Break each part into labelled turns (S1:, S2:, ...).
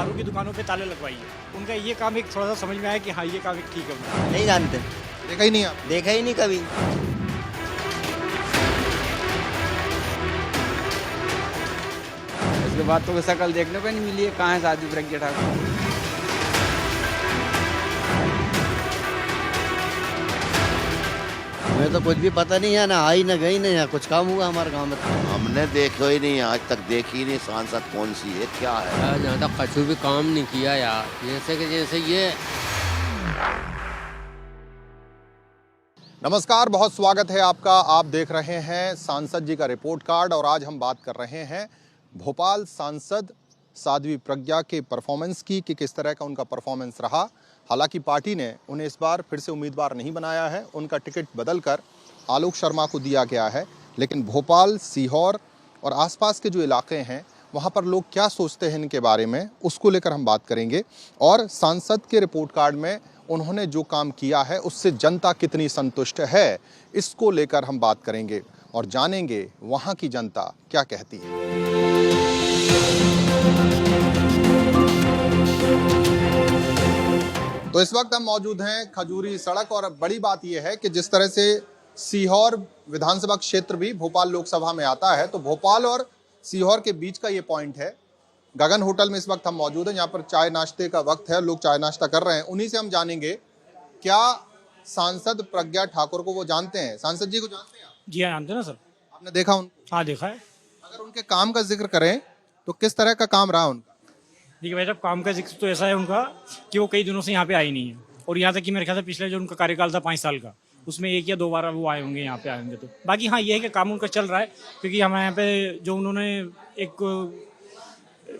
S1: दारू की दुकानों पे ताले लगवाइए। उनका ये काम एक थोड़ा सा समझ में आया कि हाँ ये काम एक ठीक है उनका।
S2: नहीं जानते,
S3: देखा ही नहीं आप?
S2: देखा ही नहीं कभी।
S4: उसके बाद तो शक्ल देखने को नहीं मिली है, कहाँ है साध्वी प्रज्ञा ठाकुर।
S2: हमें तो कुछ भी पता नहीं है, ना आई ना गई, ना यहाँ कुछ काम हुआ हमारे गांव में।
S5: हमने देखा ही नहीं, आज तक देखी ही नहीं सांसद कौन सी है, क्या है।
S6: यार यहाँ तक कछु भी काम नहीं किया यार, जैसे ये।
S3: नमस्कार, बहुत स्वागत है आपका। आप देख रहे हैं सांसद जी का रिपोर्ट कार्ड और आज हम बात कर रहे हैं भोपाल सांसद साध्वी प्रज्ञा के परफॉर्मेंस की कि किस तरह का उनका परफॉर्मेंस रहा। हालांकि पार्टी ने उन्हें इस बार फिर से उम्मीदवार नहीं बनाया है, उनका टिकट बदलकर आलोक शर्मा को दिया गया है। लेकिन भोपाल, सीहोर और आसपास के जो इलाके हैं वहाँ पर लोग क्या सोचते हैं इनके बारे में, उसको लेकर हम बात करेंगे। और सांसद के रिपोर्ट कार्ड में उन्होंने जो काम किया है उससे जनता कितनी संतुष्ट है, इसको लेकर हम बात करेंगे और जानेंगे वहाँ की जनता क्या कहती है। तो इस वक्त हम मौजूद हैं खजूरी सड़क और बड़ी बात यह है कि जिस तरह से सीहोर विधानसभा क्षेत्र भी भोपाल लोकसभा में आता है, तो भोपाल और सीहोर के बीच का ये पॉइंट है। गगन होटल में इस वक्त हम मौजूद हैं, यहाँ पर चाय नाश्ते का वक्त है, लोग चाय नाश्ता कर रहे हैं। उन्हीं से हम जानेंगे क्या सांसद प्रज्ञा ठाकुर को वो जानते हैं। सांसद जी को जानते हैं आप?
S1: जी हाँ, जानते हैं ना सर।
S3: आपने देखा उनको?
S1: हाँ देखा है।
S3: अगर उनके काम का जिक्र करें तो किस तरह का काम रहा उनका?
S1: देखिए भाई साहब, काम का जिक्र तो ऐसा है उनका कि वो कई दिनों से यहाँ पे आई नहीं है। और यहाँ तक कि मेरे ख्याल से पिछले जो उनका कार्यकाल था 5 साल का, उसमें 1 या 2 बार वो आए होंगे, यहाँ पे आए होंगे। तो बाकी हाँ ये है कि काम उनका चल रहा है, क्योंकि हमारे यहाँ पे जो उन्होंने एक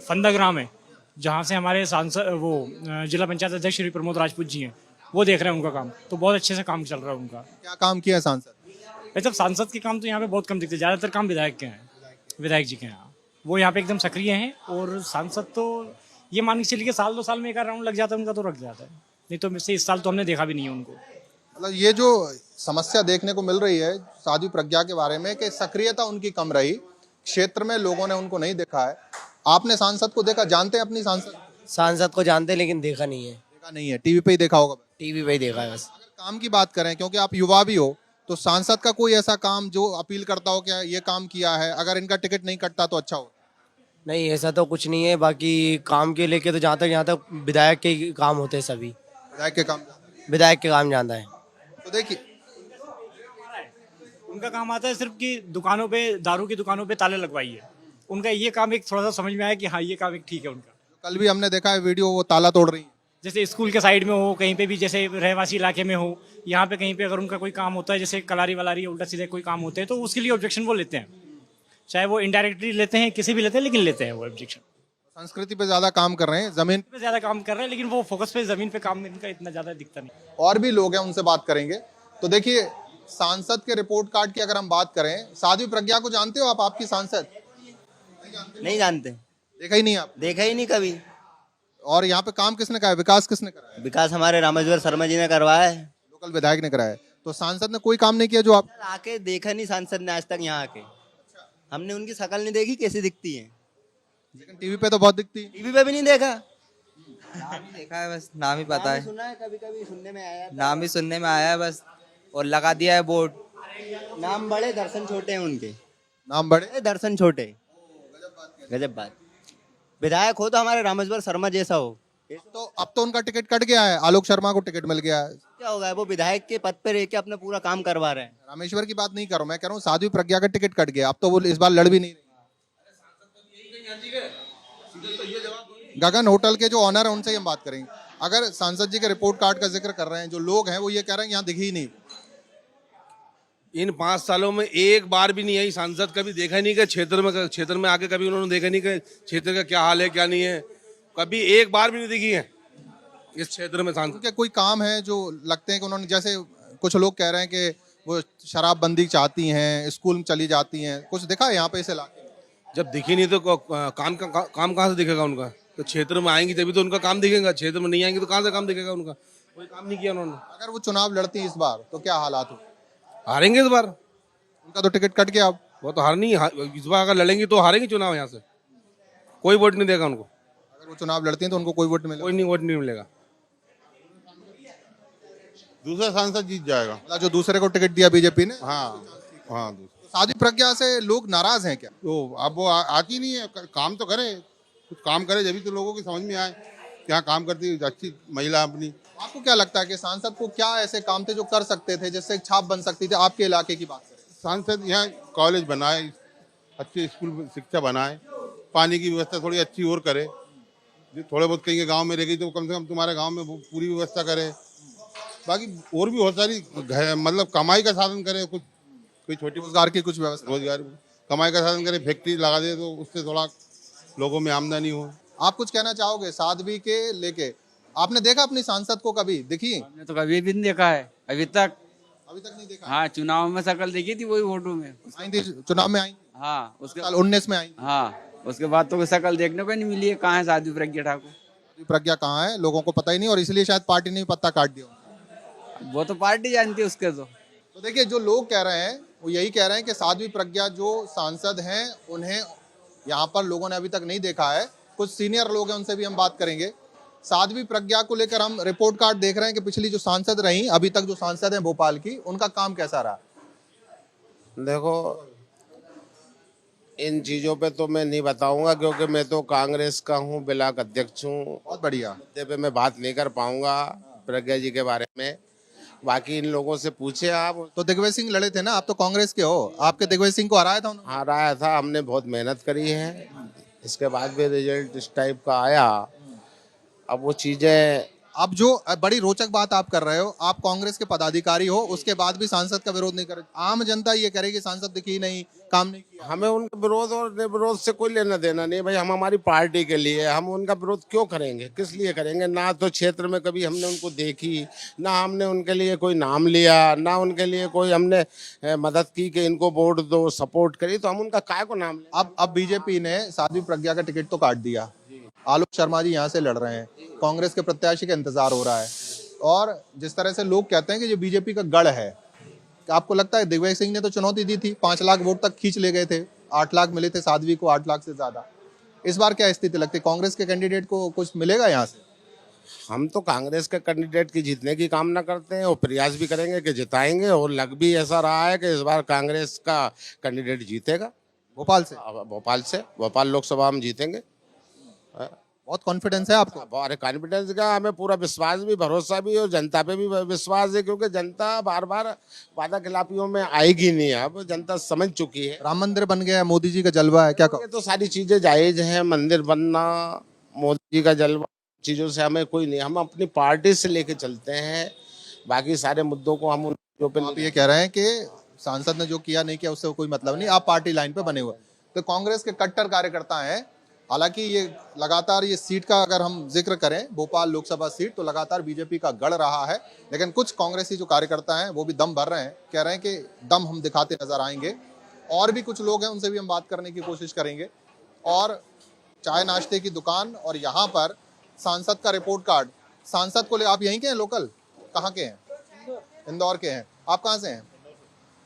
S1: फंदा ग्राम है जहाँ से हमारे सांसद वो जिला पंचायत अध्यक्ष श्री प्रमोद राजपूत जी हैं, वो देख रहे हैं उनका काम। तो बहुत अच्छे से काम चल रहा है उनका।
S3: क्या काम किया है सांसद?
S1: भाई साहब, सांसद के काम तो यहाँ पे बहुत कम दिखते हैं, ज़्यादातर काम विधायक के हैं, विधायक जी के हैं। वो यहाँ पे एकदम सक्रिय हैं। और सांसद तो ये मान के चलिए कि साल 2 साल में एक राउंड लग जाता है उनका, तो रख जाता है। नहीं तो वैसे इस साल तो हमने देखा भी नहीं है उनको।
S3: मतलब ये जो समस्या देखने को मिल रही है साध्वी प्रज्ञा के बारे में कि सक्रियता उनकी कम रही, क्षेत्र में लोगों ने उनको नहीं देखा है। आपने सांसद को देखा? जानते हैं अपनी सांसद?
S2: सांसद को जानते लेकिन देखा नहीं है।
S3: देखा नहीं है, टीवी पे ही देखा होगा।
S2: टीवी पे ही देखा है बस।
S3: अगर काम की बात करें, क्योंकि आप युवा भी हो, तो सांसद का कोई ऐसा काम जो अपील करता हो क्या ये काम किया है, अगर इनका टिकट नहीं कटता तो अच्छा हो?
S7: नहीं, ऐसा तो कुछ नहीं है। बाकी काम के लेके तो जहाँ तक विधायक के ही काम होते हैं, सभी
S3: विधायक के काम?
S7: विधायक के काम जानता है।
S3: तो देखिए,
S1: उनका काम आता है सिर्फ कि दुकानों पे, दारू की दुकानों पे ताले लगवाइए। उनका ये काम एक थोड़ा सा समझ में आया कि हाँ ये काम एक ठीक है उनका।
S3: कल भी हमने देखा है वीडियो, वो ताला तोड़ रही है।
S1: जैसे स्कूल के साइड में हो, कहीं पे भी जैसे रहवासी इलाके में हो, यहाँ पे कहीं पे अगर उनका कोई काम होता है, जैसे कलारी वलारी उल्टा सीधे कोई काम होते हैं, तो उसके लिए ऑब्जेक्शन वो लेते हैं। चाहे वो इनडायरेक्टली लेते हैं, किसी भी लेते हैं, लेकिन लेते हैं वो ऑब्जेक्शन।
S3: संस्कृति पे ज्यादा काम कर रहे हैं, जमीन
S1: पे ज़्यादा काम कर रहे हैं, लेकिन वो फोकस पे ज़मीन पे काम इनका इतना ज़्यादा दिखता नहीं।
S3: और भी लोग हैं, उनसे बात करेंगे। तो देखिए, सांसद के रिपोर्ट कार्ड की अगर हम बात करें, साध्वी प्रज्ञा को जानते हो आप? आपकी सांसद?
S2: नहीं जानते,
S3: देखा ही नहीं आप?
S2: देखा ही नहीं कभी।
S3: और यहाँ पे काम किसने करा है, विकास किसने करा है?
S2: विकास हमारे रामेश्वर शर्मा जी ने करवाया है।
S3: लोकल विधायक ने कराया है। तो सांसद ने कोई काम नहीं किया जो आप?
S2: आके देखा नहीं सांसद ने आज तक यहाँ आके। हमने उनकी शक्ल नहीं देखी, कैसी दिखती है।
S3: लेकिन टीवी पे तो बहुत दिखती है।
S2: टीवी पे भी नहीं देखा।
S4: नाम ही देखा है बस, नाम ही पता है,
S2: सुना है, कभी कभी सुनने में आया।
S4: नाम ही सुनने में आया है बस, और लगा दिया है बोर्ड।
S2: नाम बड़े, दर्शन छोटे हैं उनके।
S3: नाम बड़े,
S2: दर्शन छोटे। गजब बात। विधायक हो तो हमारे रामेश्वर शर्मा जैसा हो।
S3: तो अब तो उनका टिकट कट गया है, आलोक शर्मा को टिकट मिल गया है।
S2: क्या होगा, वो विधायक के पद पे रह के अपना पूरा काम करवा रहे हैं।
S3: रामेश्वर की बात नहीं कर रहा हूं, मैं कह रहा हूँ साध्वी प्रज्ञा का टिकट कट गया, अब तो वो इस बार लड़ भी नहीं रही। गगन होटल के जो ऑनर है उनसे हम बात करेंगे। अगर सांसद जी के रिपोर्ट कार्ड का जिक्र कर रहे हैं, जो लोग हैं वो ये कह रहे हैं यहाँ दिखी ही नहीं।
S8: इन 5 सालों में एक बार भी नहीं आई सांसद, कभी देखा ही नहीं कि क्षेत्र में आके कभी उन्होंने देखा नहीं कि क्षेत्र का क्या हाल है क्या नहीं है, कभी एक बार भी नहीं दिखी है इस क्षेत्र में सांसद।
S3: उनके कोई काम है जो लगते हैं कि उन्होंने, जैसे कुछ लोग कह रहे हैं कि वो शराबबंदी चाहती हैं, स्कूल में चली जाती हैं, कुछ दिखा है यहाँ पे इस इलाके में?
S8: जब दिखी नहीं तो काम कहाँ से दिखेगा उनका? तो क्षेत्र में आएंगी तभी तो उनका काम दिखेगा, क्षेत्र में नहीं आएंगे तो कहाँ से काम दिखेगा उनका? कोई काम नहीं किया उन्होंने।
S3: अगर वो चुनाव लड़ती है इस बार तो क्या हालात हो?
S8: हारेंगे इस बार।
S3: उनका तो टिकट कट गया। अब
S8: वो तो हार नहीं, इस बार अगर लड़ेंगे तो हारेंगे चुनाव, यहाँ से कोई वोट नहीं देगा उनको।
S3: अगर वो चुनाव लड़ती हैं तो उनको कोई वोट मिलेगा?
S8: कोई नहीं वोट नहीं मिलेगा।
S9: दूसरा सांसद जीत जाएगा।
S3: मतलब जो दूसरे को टिकट दिया बीजेपी ने,
S9: हाँ हाँ।
S3: साध्वी प्रज्ञा से लोग नाराज हैं क्या?
S9: तो अब वो आती नहीं है, काम तो करे, कुछ काम करे जब तो लोगों की समझ में आए क्या काम करती है अच्छी महिला अपनी।
S3: आपको क्या लगता है कि सांसद को क्या ऐसे काम थे जो कर सकते थे जिससे एक छाप बन सकती थी? आपके इलाके की बात करें।
S9: सांसद यहाँ कॉलेज बनाए, अच्छे स्कूल शिक्षा बनाए, पानी की व्यवस्था थोड़ी अच्छी और करे। जो थोड़े बहुत कहीं गांव में रह गई तो कम से कम तुम्हारे गांव में पूरी व्यवस्था करे। बाकी और भी बहुत सारी मतलब कमाई का साधन करे, कुछ कोई छोटी
S3: रोजगार की कुछ व्यवस्था,
S9: रोजगार कमाई का साधन करे, फैक्ट्री लगा दे तो उससे थोड़ा लोगों में आमदनी हो।
S3: आप कुछ कहना चाहोगे साध्वी के लेके? आपने देखा अपनी सांसद को कभी दिखी?
S4: हमने तो कभी भी नहीं देखा है अभी तक।
S3: अभी तक नहीं देखा।
S4: हाँ, चुनाव में शक्ल देखी थी, वही वोटों में।
S3: आई थी चुनाव में, आई
S4: हाँ, उसके
S3: साल 19 में आई।
S4: हाँ, उसके बाद तो कोई शक्ल देखने को नहीं मिली है। कहाँ है साध्वी प्रज्ञा ठाकुर?
S3: साध्वी प्रज्ञा कहाँ है लोगों को पता ही नहीं, और इसलिए शायद पार्टी ने भी पत्ता काट दिया।
S4: वो तो पार्टी जानती है उसके।
S3: तो देखिए, जो लोग कह रहे हैं वो यही कह रहे हैं कि साध्वी प्रज्ञा जो सांसद हैं उन्हें यहाँ पर लोगों ने अभी तक नहीं देखा है। कुछ सीनियर लोग हैं, उनसे भी हम बात करेंगे। साध्वी प्रज्ञा को लेकर हम रिपोर्ट कार्ड देख रहे हैं कि पिछली जो सांसद रही, अभी तक जो सांसद हैं भोपाल की, उनका काम कैसा रहा?
S10: देखो, इन चीज़ों पे तो मैं नहीं बताऊंगा क्योंकि मैं तो कांग्रेस का हूँ, ब्लॉक अध्यक्ष हूँ।
S3: बहुत बढ़िया।
S10: मुद्दे पे मैं बात नहीं कर पाऊंगा प्रज्ञा जी के बारे में। बाकी इन लोगों से पूछे आप।
S3: तो दिग्विजय सिंह लड़े थे ना, आप तो कांग्रेस के हो, आपके दिग्विजय सिंह को हराया था उन्होंने?
S10: हराया था, हमने बहुत मेहनत करी है, इसके बाद भी रिजल्ट इस टाइप का आया। अब वो चीज़ें,
S3: अब जो बड़ी रोचक बात आप कर रहे हो, आप कांग्रेस के पदाधिकारी हो, उसके बाद भी सांसद का विरोध नहीं करे। आम जनता ये करेगी सांसद दिखी नहीं, काम नहीं किया।
S10: हमें उनके विरोध और विरोध से कोई लेना देना नहीं भाई। हम हमारी पार्टी के लिए, हम उनका विरोध क्यों करेंगे, किस लिए करेंगे? ना तो क्षेत्र में कभी हमने उनको देखी, ना हमने उनके लिए कोई नाम लिया, ना उनके लिए कोई हमने मदद की कि इनको वोट दो, सपोर्ट करी, तो हम उनका काय को नाम लें?
S3: अब बीजेपी ने साध्वी प्रज्ञा का टिकट तो काट दिया, आलोक शर्मा जी यहाँ से लड़ रहे हैं, कांग्रेस के प्रत्याशी का इंतजार हो रहा है, और जिस तरह से लोग कहते हैं कि ये बीजेपी का गढ़ है, आपको लगता है? दिग्विजय सिंह ने तो चुनौती दी थी, 5 लाख वोट तक खींच ले गए थे, 8 लाख मिले थे साध्वी को, 8 लाख से ज्यादा। इस बार क्या स्थिति लगती है, कांग्रेस के कैंडिडेट को कुछ मिलेगा यहाँ से?
S10: हम तो कांग्रेस के कैंडिडेट की जीतने की कामना करते हैं और प्रयास भी करेंगे कि जिताएंगे, और लग भी ऐसा रहा है कि इस बार कांग्रेस का कैंडिडेट जीतेगा।
S3: भोपाल से?
S10: भोपाल लोकसभा में जीतेंगे।
S3: बहुत कॉन्फिडेंस है आपको?
S10: बहुत कॉन्फिडेंस का, हमें पूरा विश्वास भी, भरोसा भी, और जनता पे भी विश्वास है, क्योंकि जनता बार बार वादा खिलाफियों में आएगी नहीं। अब जनता समझ चुकी है।
S3: राम मंदिर बन गया, मोदी जी का जलवा है, क्या कहो?
S10: ये तो सारी चीजें जायज हैं, मंदिर बनना, मोदी जी का जलवा, चीजों से हमें कोई नहीं, हम अपनी पार्टी से लेके चलते हैं। बाकी सारे मुद्दों को हम
S3: आप ये कह रहे हैं कि सांसद ने जो किया नहीं किया उससे कोई मतलब नहीं, आप पार्टी लाइन पे बने हुए। तो कांग्रेस के कट्टर कार्यकर्ता हैं, हालांकि ये लगातार, ये सीट का अगर हम जिक्र करें, भोपाल लोकसभा सीट, तो लगातार बीजेपी का गढ़ रहा है, लेकिन कुछ कांग्रेसी जो कार्यकर्ता हैं वो भी दम भर रहे हैं, कह रहे हैं कि दम हम दिखाते नजर आएंगे। और भी कुछ लोग हैं, उनसे भी हम बात करने की कोशिश करेंगे। और चाय नाश्ते की दुकान, और यहाँ पर सांसद का रिपोर्ट कार्ड। सांसद को ले, आप यहीं के हैं, लोकल कहाँ के हैं? इंदौर के हैं। आप कहाँ से हैं?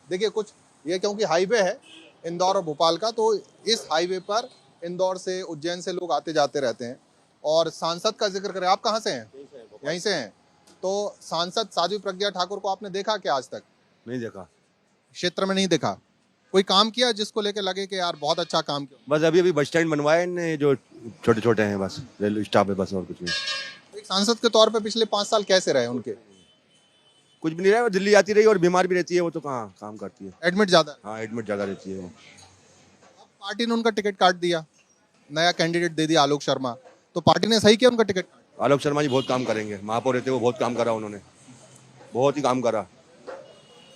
S3: देखिए, कुछ ये क्योंकि हाईवे है इंदौर और भोपाल का, तो इस हाईवे पर इंदौर से, उज्जैन से लोग आते जाते रहते हैं। और सांसद का जिक्र करें, आप कहाँ से हैं? यहीं से हैं। तो सांसद साध्वी प्रज्ञा ठाकुर को आपने देखा क्या आज तक?
S9: नहीं देखा।
S3: क्षेत्र में नहीं देखा? कोई काम किया जिसको लेके लगे कि यार बहुत अच्छा काम किया?
S11: बस अभी बस स्टैंड बनवाए ने, जो छोटे छोटे हैं, बस रेलवे स्टॉप है, बस और कुछ नहीं।
S3: एक सांसद के तौर पे पिछले 5 साल कैसे रहे उनके?
S11: कुछ भी नहीं रहा, दिल्ली आती रही और बीमार भी रहती है, वो तो कहाँ काम करती है।
S3: एडमिट ज्यादा?
S11: हाँ, एडमिट ज्यादा रहती है वो।
S3: अब पार्टी ने उनका टिकट काट दिया, नया कैंडिडेट दे दिया आलोक शर्मा, तो पार्टी ने सही किया उनका टिकट?
S11: आलोक शर्मा जी बहुत काम करेंगे, महापौर रहते वो बहुत काम करा उन्होंने, बहुत ही काम करा,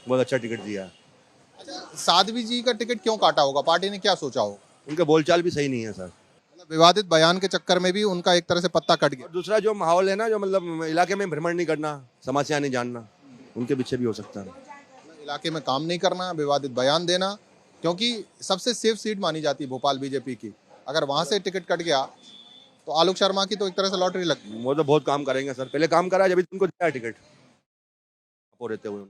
S11: बहुत अच्छा टिकट दिया।
S3: अच्छा, साध्वी जी का टिकट क्यों काटा होगा? पार्टी ने क्या सोचा होगा?
S11: उनके बोलचाल भी सही नहीं है सर,
S3: मतलब विवादित बयान के चक्कर में भी उनका एक तरह से पत्ता कट गया।
S11: और दूसरा जो माहौल है ना, जो मतलब इलाके में भ्रमण नहीं करना, समस्या नहीं जानना, उनके पीछे भी हो सकता है।
S3: इलाके में काम नहीं करना, विवादित बयान देना, क्योंकि सबसे सेफ सीट मानी जाती है भोपाल बीजेपी की। अगर वहां से टिकट कट गया तो आलोक शर्मा की तो एक तरह से लॉटरी लगती है।
S11: वो तो बहुत काम करेंगे सर, पहले काम करा जब उनको दिया टिकट, रहते हुए।